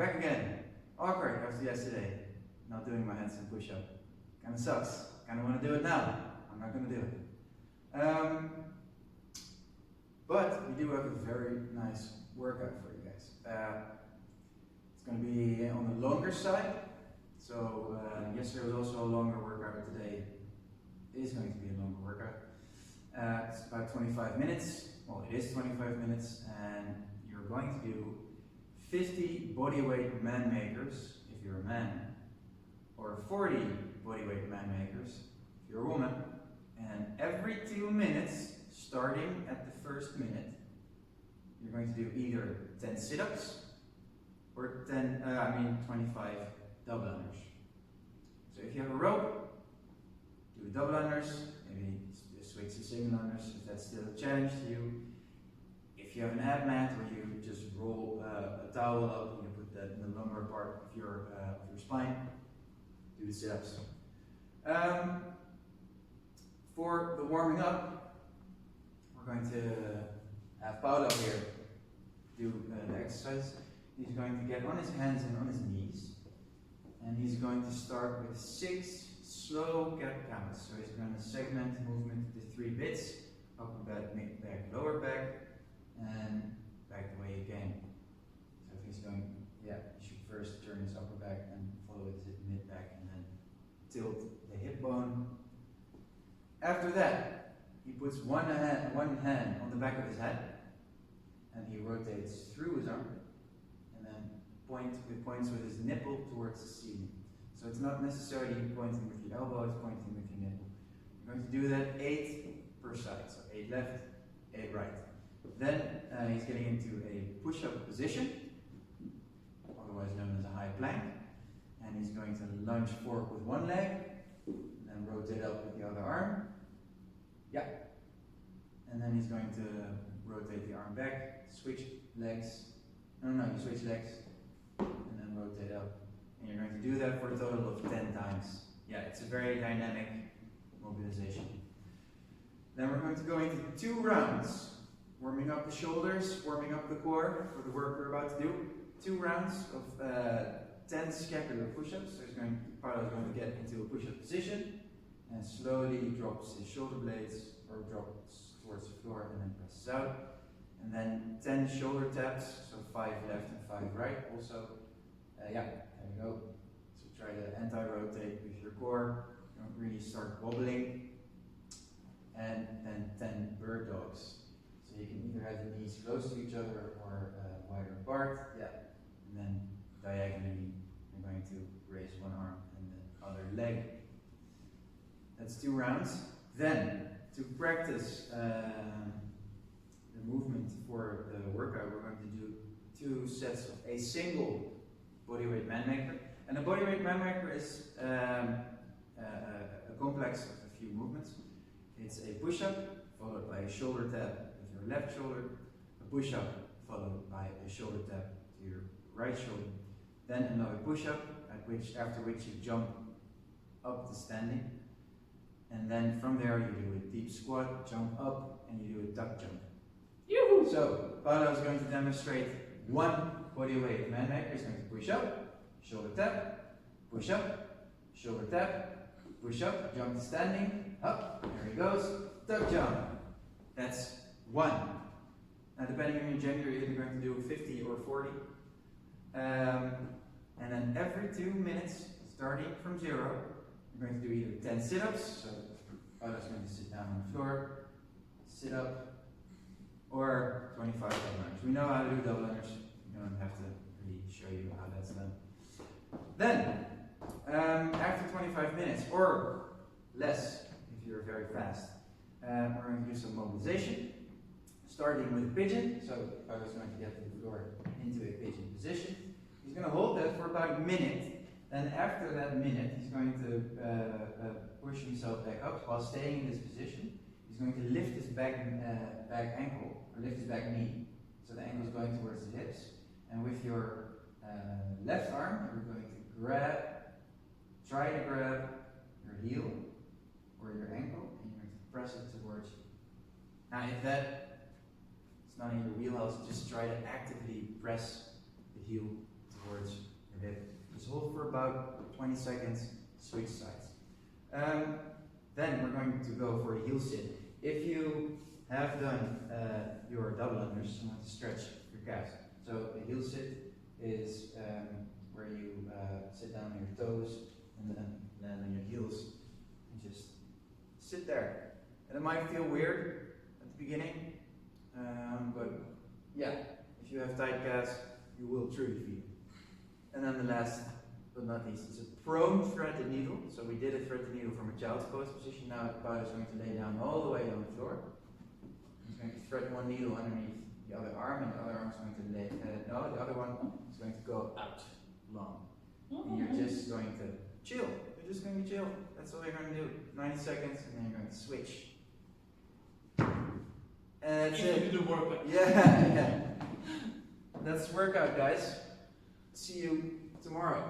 back again. Awkward after yesterday. Not doing my handstand push-up. Kinda sucks. Kinda wanna do it now. I'm not gonna do it. But we do have a very nice workout for you guys. It's gonna be on the longer side. So yesterday was also a longer workout. Today is going to be a longer workout. It's about 25 minutes. Well, it is 25 minutes, and you're going to do 50 bodyweight man makers if you're a man, or 40 bodyweight man makers if you're a woman. And every 2 minutes, starting at the first minute, you're going to do either 10 sit-ups or 25 double unders. So if you have a rope, do the double unders, maybe switch to single unders if that's still a challenge to you. If you have an ab mat where you just roll a towel up and you put that in the lumbar part of your spine, do the sit-ups. For the warming up, we're going to have Paolo here do the exercise. He's going to get on his hands and on his knees, and he's going to start with 6 slow gap counts. So he's going to segment the movement into 3 bits: upper back, mid back, lower back, and back the way you came. So if he's going, he should first turn his upper back and follow with his mid back, and then tilt the hip bone. After that, he puts one hand on the back of his head, and he rotates through his arm, and then points with his nipple towards the ceiling. So it's not necessarily pointing with your elbow, it's pointing with your nipple. You're going to do that 8 per side, so 8 left, 8 right. Then he's getting into a push-up position, otherwise known as a high plank, and he's going to lunge forward with one leg, and then rotate up with the other arm. And then he's going to rotate the arm back, switch legs. You switch legs, and then rotate up. And you're going to do that for a total of 10 times. It's a very dynamic mobilization. Then we're going to go into 2 rounds. Warming up the shoulders, warming up the core for the work we're about to do. 2 rounds of 10 scapular push-ups. So Paolo is going to get into a push-up position and slowly drops his shoulder blades, or drops towards the floor and then presses out. And then 10 shoulder taps, so 5 left and 5 right also. There you go. So try to anti-rotate with your core. Don't really start wobbling. And then 10 bird dogs. So you can either have the knees close to each other or wider apart. And then diagonally, you're going to raise one arm and the other leg. That's 2 rounds. Then, to practice the movement for the workout, we're going to do 2 sets of a single bodyweight man maker. And a bodyweight man maker is a complex of a few movements. It's a push-up followed by a shoulder tap with your left shoulder, a push-up followed by a shoulder tap to your right shoulder, then another push-up after which you jump up to standing. And then from there you do a deep squat, jump up, and you do a duck jump. Yoo-hoo! So Paolo is going to demonstrate 1 bodyweight man maker. He's going to push up, shoulder tap, push up, shoulder tap, push up, jump to standing, up, there he goes, duck jump. That's 1. Now depending on your gender, you're either going to do 50 or 40. And then every 2 minutes, starting from 0, you're going to do either 10 sit-ups, so Paolo's going to sit down on the floor, sit up, or 25 double unders. We know how to do double unders. We don't have to really show you how that's done. Then, after 25 minutes, or less if you're very fast, we're going to do some mobilization, starting with pigeon. So Paolo's going to get to the floor into a pigeon position. He's going to hold that for about a minute. Then after that minute, he's going to push himself back up while staying in this position. He's going to lift his back ankle, or lift his back knee. So the ankle is going towards the hips. And with your left arm, you're going to try to grab your heel or your ankle, and you're going to press it towards you. Now if it's not in your wheelhouse, just try to actively press the heel towards for about 20 seconds, switch sides. Then we're going to go for a heel sit. If you have done your double unders, you want to stretch your calves. So a heel sit is where you sit down on your toes and then land on your heels and just sit there. And it might feel weird at the beginning, but yeah, if you have tight calves, you will truly feel it. And then the last but not least is a prone threaded needle. So we did a threaded needle from a child's pose position. Now the pilot is going to lay down all the way on the floor. He's going to thread one needle underneath the other arm, and the other arm is going to lay. No, the other one is going to go out long. And you're just going to chill. You're just going to chill. That's all you're going to do. 90 seconds, and then you're going to switch. And that's it. Do the workout. Yeah. That's the workout, guys. See you tomorrow.